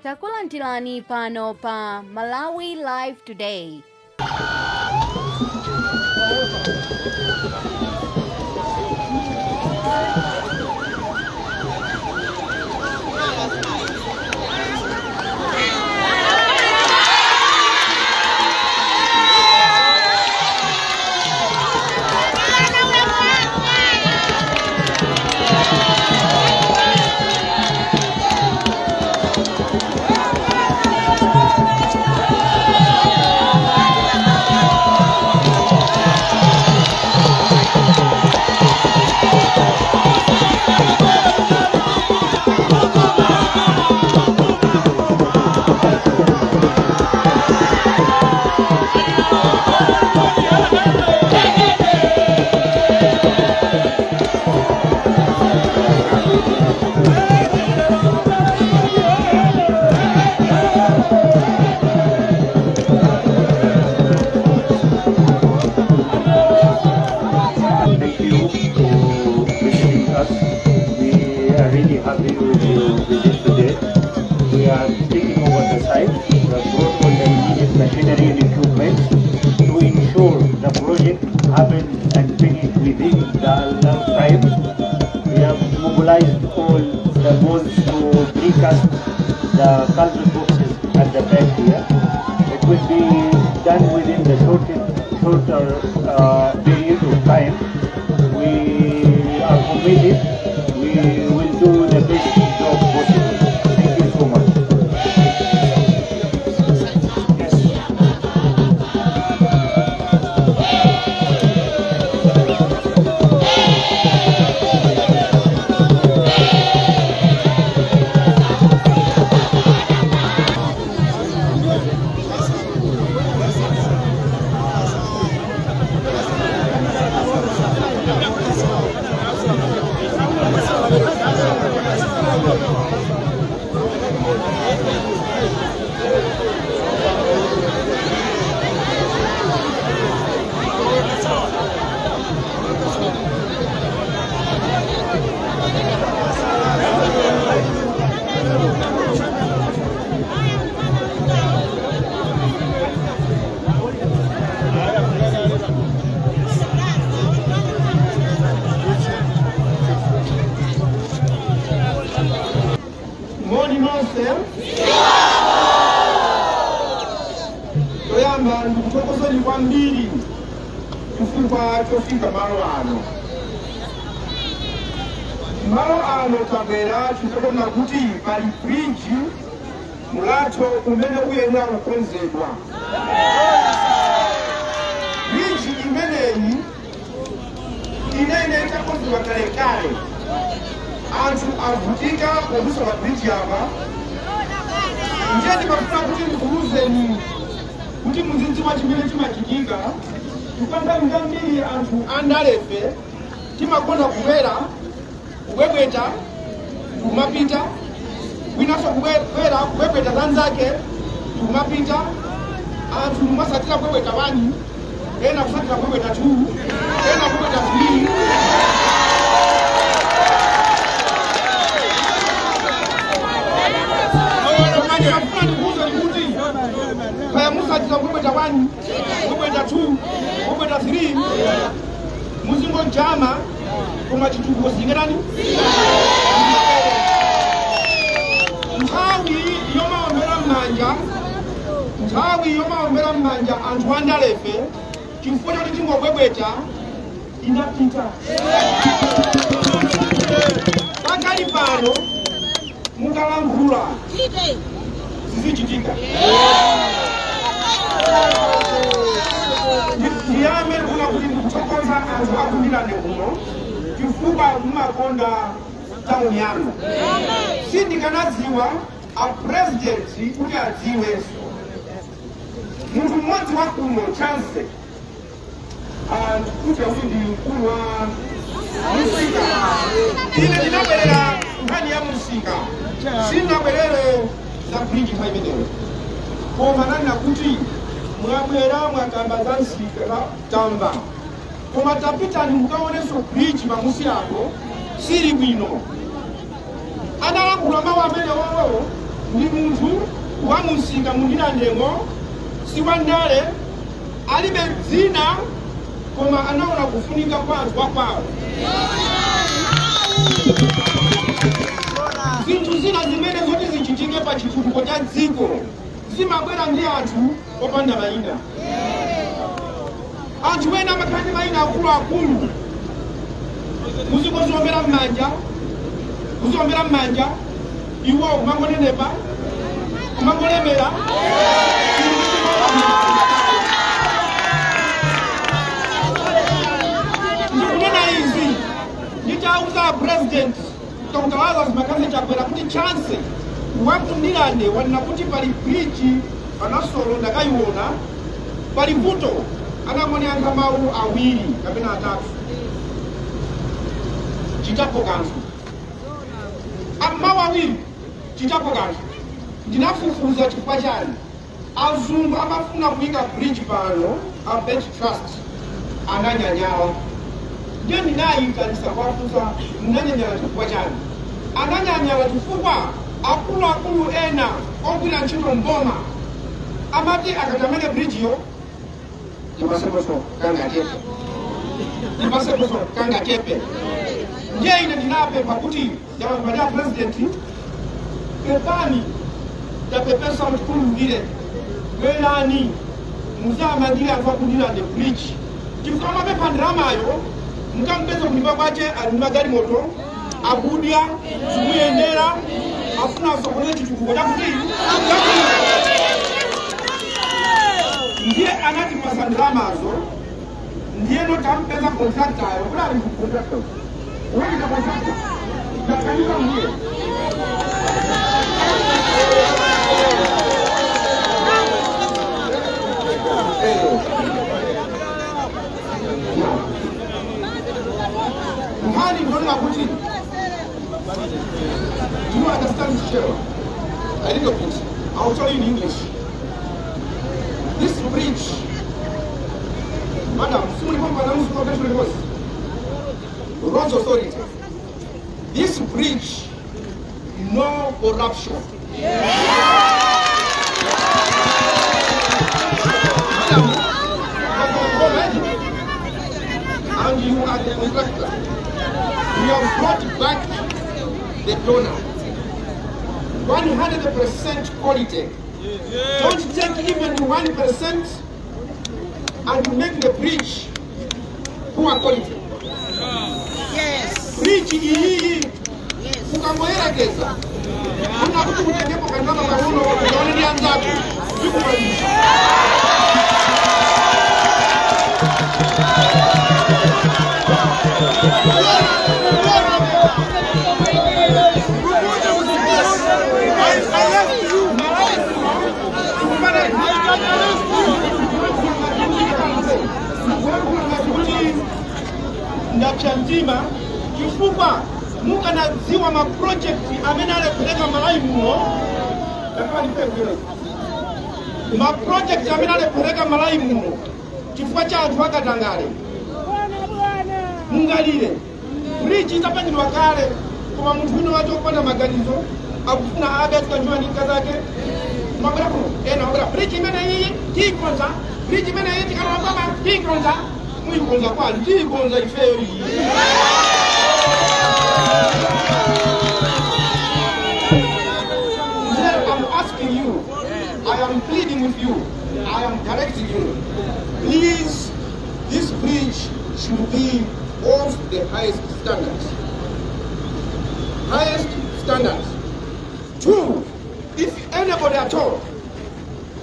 Takulantilani pano pa Malawi Live Today. Happy with you visit today. We are taking over the site. We have brought all the immediate machinery and equipment to ensure the project happens and finished within the allowed time. We have mobilized all the molds to precast the culvert boxes at the back here. It will be done within the shorter period of time. We are committed. We will do the best job possible. Thank you so much. Toyamba ndikutokozeni kwambiri chifukwa chofika malo ano. Malo ano tabwera chifukwa kuti pali bridge mulatho umene uyenera kukonzedwa. Bridge imeneyi inene itakonzedwa kalekale. Anthu avutika podusa pa bridge apa. Ndiye ndimafuna kuti ndikuwuzeni kuti muzidziwa chimene chimachitika. Kupanga ngambiri anthu andalefe timakonda kubwera kubwebweta kumapita winanso kubwera kubwebweta zanzake kumapita anthu mumasatira kubwebweta 1 ena kusatira kubwebweta 2 ena kubwebweta 3. Kaya musatira kubwebweta 1 kubwebweta 2 kubwebweta 3 muzingo njama koma chitukuko zingerani nthawi yomaombera m'manja anthu andalefe chifukwa choti chingobwebweta inapita. Pakali pano mukalankhula zizichitika. Ndiyame kuna kuti ndikuthokoza anthu akundilande kuno chifukwa mumakonda tauni yanu. Sindikanadziwa a president kuti adziwenso. Munthu mmodzi wa kuno chance kuti kuti ndi mkulu wa Musika. Ine ndinabwerera nkhani ya Musika. Sindinabwerere za bridge imeneyo. Koma nanena kuti mwabwera mwakamba za Nsika tamba. Koma tapitani mukaonenso bridge pamusi yako sili bwino. Analankhula mawu amene wawo ndi munthu wa Musinga Mundilandemo siwandale alibe dzina koma anaona kufunika kwa anthu akwawo. Zinthu zina zimene zoti zichitike pa chitukuko cha dziko zimabwera ndi anthu opanda mayina. Anthu ena amakhala ndi mayina akuluakulu, muzikozombera m'manja, iwo kumangonenepa, kumangolemera. Ndikunena izi ndichauza President Dr. Lazarus Makazi Chakwera kuti chance wakundilande wanena kuti pali bridge panasolo ndakayiona pali vuto anamoniyankha mawu awiri kapena atatu chitapo kanthu. Mawu awiri chitapo kanthu. Ndinafufuza chifukwa chani azungu amafuna kuyika bridge pano a bench trust ananyanyala. Ndiye ndinayikanisa kwafuza mnanyanyala chifukwa chani. Ananyanyala chifukwa akuluakulu ena ogwira ntchito mboma amati akatamene bridge yo imaseposo kanga chepe. Ndiye ine ndinapempha kuti yamangalia President pepani tapepesa mtukulungire welani muzamangira anthu akundilande bridge chifukwa amapepa ndiramayo mukampeza kulimba kwace ali magalimoto akudya zikuyendera afuna asokoneze chitukuko chakuti ndiye anatipasa ndiramazo ndiye notampeza contractayo kula ali contractor wani contractor ndakanyika mwiye do you understand this, Cheryl? I didn't know it. I'll tell you in English. This bridge, Madam, Roads Authority. This bridge, no corruption. And you are the contractor. You have brought back the donor. 100% quality. Don't take even 1% and make the bridge poor quality. Yes. Bridge hii ukamwera kesa. Kuna mtu kutekepo kandama karuno wakani nianzaku. Yuko maisha. Ndachanzima kifukwa muka naziwa maproject amena alepeleka malai muno maproject amena alepeleka malai muno kifukwa cha anthu akatangale mungalire bridge itapangidwa kale koma munthu wino wacho kupanda maganizo akufuna abe atikanjua ndi kazake mabera kuno ena mabera bridge imene iyi tikonza bridge imene iyi tikana mababa tikonza muikonza kwani tikonza ifeyo iyi. I'm asking you, I am pleading with you, I am directing you, please, this bridge should be of the highest standards. Highest standards. 2, if anybody at all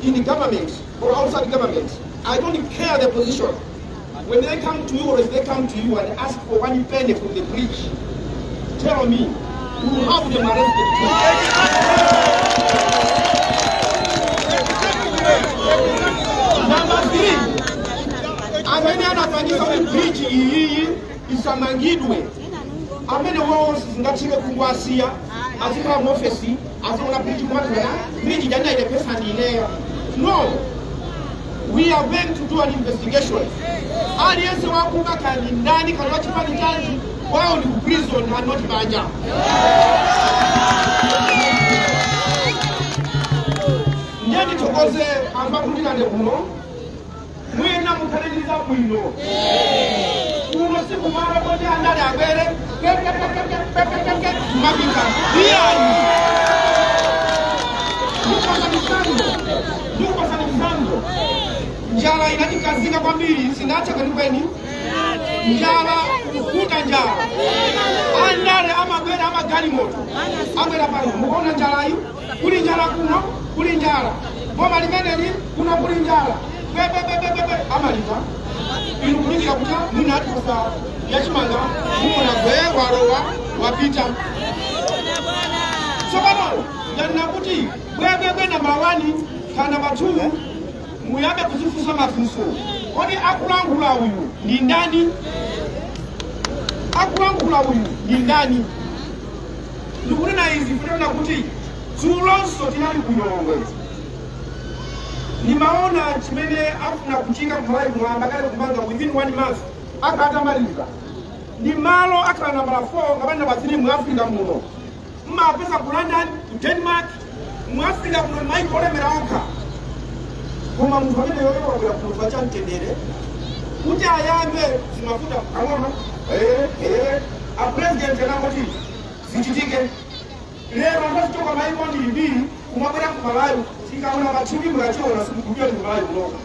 in the government or outside the government, I don't care the position, when they come to you or if they come to you and ask for 1 penny from the bridge, tell me, you will have them arrested. Number 3, amene anafanyisa bridge iyi isamangidwe. Amene wao zingatike kungwasiya azikhala mu office aziona bridge kumatana bridge jana ile pesa ndineyo. No, we are going to do an investigation. Aliyense wakuba kandi ndani kana wachipani chanji wao ni prison and not banja. nditokoze amakutirane kuno mwina mukhaliriza bwino kuno sikumala koti andale abere mapika iyani nukosani msando njala inatikazika kwambiri sinacha kwenikweni njala kukuta njala andale amabwera amagali moto abwera pano mukuona njalayi kuli njala kuno kuli njala boma limeneli kuno kuli njala bebebebebe amaliza inu kulingira kuta mwina atikosa yachimanga mumona gwe walowa wapita sopano yanina kuti bwebebe namba 1 kana namba 2 muyabe kuzifusa mafunso kodi akulangula uyu ni ndani? Akulangula uyu ni ndani? Ndikunena izi kunena kuti zulonso tinali kuyongo nimaona chimene afuna kuchika kumalayi kumwamba kale kumanga within 1 month akatamaliza ni malo akala namba 4 ngabana namba 3 mu Africa muno mmapeza ku London ku Denmark mu Africa muno maikolemera okha koma muntu amene yoyo wabwera kuva cha mtendere kuti ayambe zimafuta pang'ono a president anangoti zichitike lero ndazitoka maiko ndilibiri kumabwera kumalayo tikaona machibi mulachiona sikukujua ni malayo unoka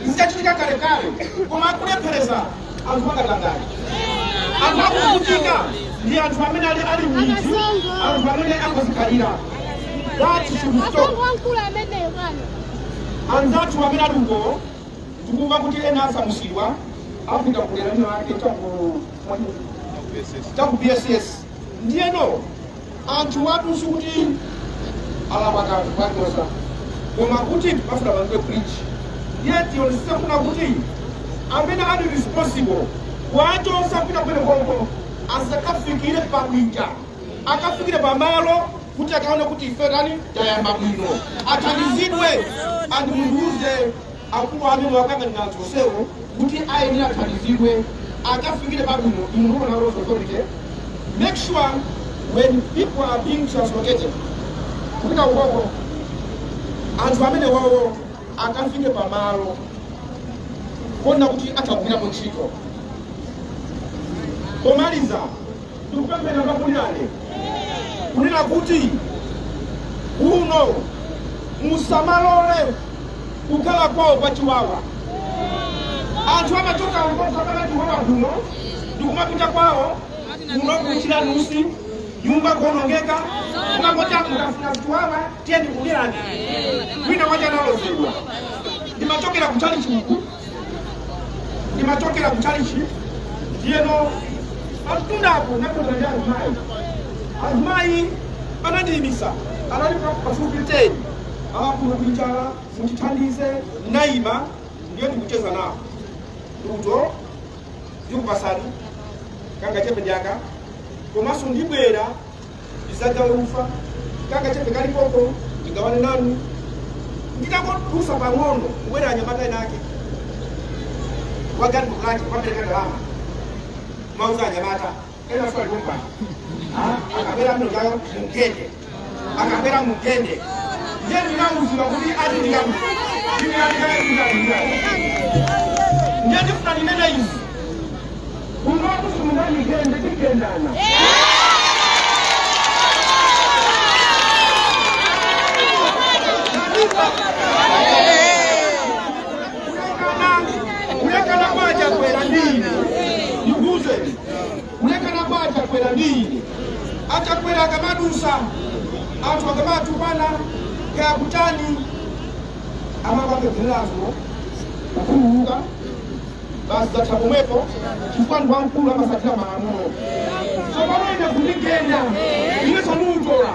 zichachitika kale kale koma akulephereza anthu akatangani anthu akukutika ndi anthu amene ali mwiti anthu amene akozikhalira that should stop anzathu amene ali uko tikumva kuti ena asamusidwa apita kulera lino ake chaku BSS ndiyeno anthu watusu kuti alabakatu kwakosa koma kuti bafuna bange bridge yet yonisisa kuna kuti amene ali responsible wachosa kupita kwene konko asakafikire pabwinja akafikire pamalo kuti akaone kuti ife tani tayamba bwino athandizidwe andimuuze akulu amene wakanga ndinatsosewo kuti ayenera athandizidwe akafikire pabwino imuruko na Road Authority. Make sure when people are being transported kupita ukoko anthu amene wawo akafike pamalo kona kuti atagwira mu ntchito pomaliza tikupemphera pakunyane kunena kuti uno musamalole kukhala kwawo pachiwawa anthu amachoka ukosakala chiwawa kuno ndikumapita kwawo kuno kuchira nusi nyumba kuonongeka unangota mukafuna chiwawa tieni kulirani wina waja nalozedwa ndimatokera kuchalichi uku ndimatokera kuchalichi ndiyeno atutundapo nakotandia azimayi anandiyimisa analipa pafupi 10 akuno kuichala mutithandize naima ndiyo ndikucheza nawo uto ndikupasani kanga chepe dyaka komanso ndibwera ndizadya ufa kanga chepe kalikoko ndigawane nanu nditakotusa pang'ono kubwera anyamata enake wagani bukulaki kwapereka ndalama mauza anyamata ena swali kumpani akabera mno jayo mukende akabera mukende ndiye ndinawuzira kuti ati ndikamu ndiye ndifuna ndinena izi unokusi mundanikende tikendana ulekana kwacha kwera ndini nikuze ulekana kwacha kwera ndini achakwera akamadusa anthu akamatupana kayakutani amapapezerazo ukuluka basi zathabomwepo chifukani kwa mkulu amasatira maamulo sopanoine kundikenda ine sanutola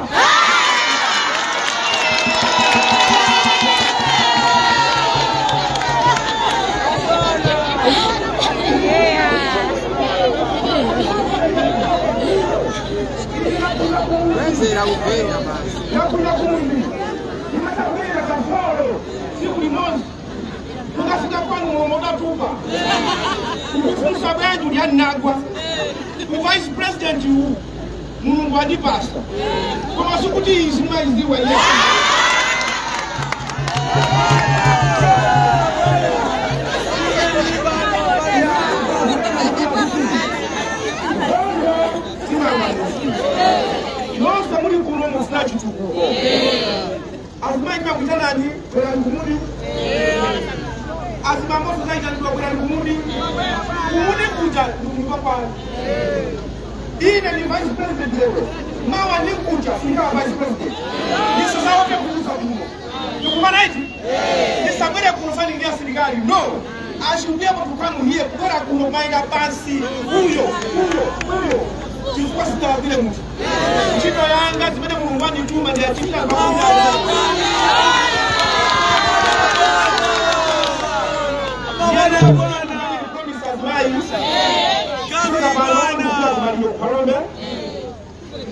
yakuna kumbi imatawira kafolo siku limozi tukafika kwanu mwomoda tupa ukufunsa bwanju lyanagwa vice president yu mulungu adipasa koma sikuti izi mwaiziwa azima ina kutanani bwera kumudi azima moto zaita ndio bwera kumudi kuja ndio kwa ine ni vice president leo mawa ni kuja singa vice president ni sasa wote kuuza huko tukumana hivi ni sabere kunafanya ingia serikali no ashuhudia matukano hiye bora kunomaina basi huyo chifua sita vile mtu chito yanga zimene mulungwani chuma ndia chimila kwa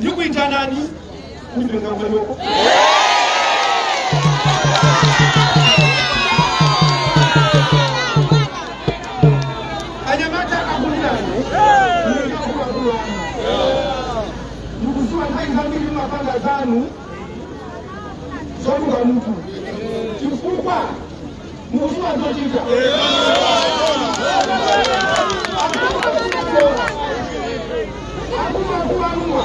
Yuko itanani kujenga mwenyewe anyamata akulani ndugu haizamili mapanda zanu zoruga mtu kifukwa muzua ndotika akuma kuanua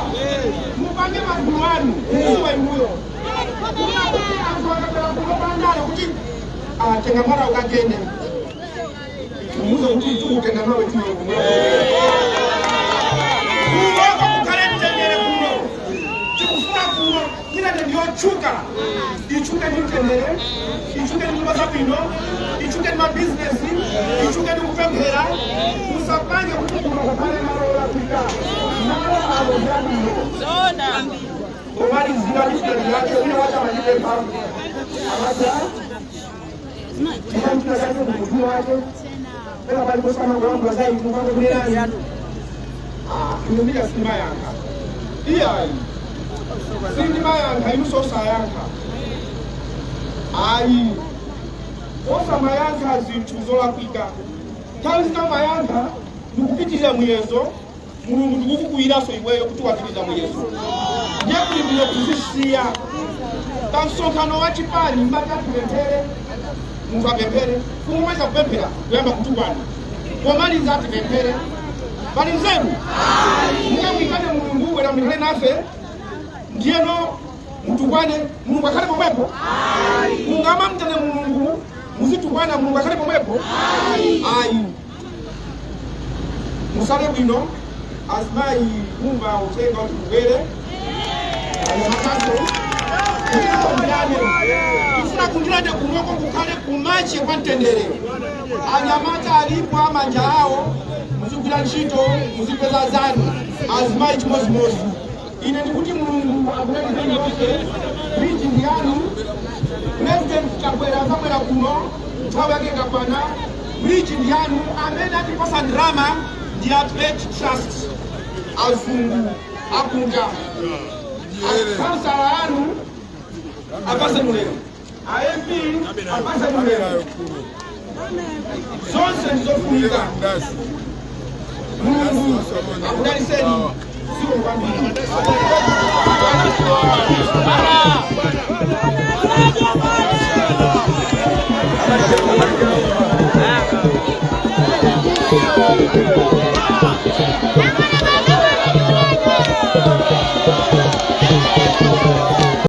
mupange maduani kuwa imuyo tengamara ukagende muzo kuti tengamara wetu kuwaka kukarentendere kuno tikufuna kuno kila ndio chuka ichuka ni tendere ichuka ni mabino ichuka ni business ichuka ni kupembera usapanye kuti kuna pale maro la pika nalo alojani soda omari zirani yake una wacha majipe pa amaja tunataka kazi kujua wake kwa bali kwa sana wangu wazai mwanzo kulea kunumbia sima yanga iya sima yanga imuso sayanga ai osa mayanga zintuzola kwika tanzi kama yanga nukupitiliza mwezo mulungu ndikukukuiraso iweyo kutuwatiliza mwezo nyakulimbile kuzisiya kansokano wachipali mbaka tupempere muntu apempere kumweza kupempera kuyamba kutukwana komaliza ati pempere bali nzenu mwikane mulungu wera mlikale nafe ndieno mutukwane mulungu akale pomwepo mungama mtane mulungu muzitukwana mulungu akale pomwepo ayi musale bwino azimai kumva utenga utubwere anyamakaso ifuna kundirane kumoko kukale kumache kwa ntendere anyamata alipo amanja hao muzikula nchito muzipeza zanu azimai chimozimozi ine ndikuti mulungu akulekizeni yose bridge ndiyanu president chakwera zakwera kuno nthawi yake ikakwana bridge ndiyanu amene atipasa ndrama ndi athlete trust azungu akunja kansala yanu apase mulero AMP apase mulero zonse ndizofunika mulungu akudaliseni sio kwambiri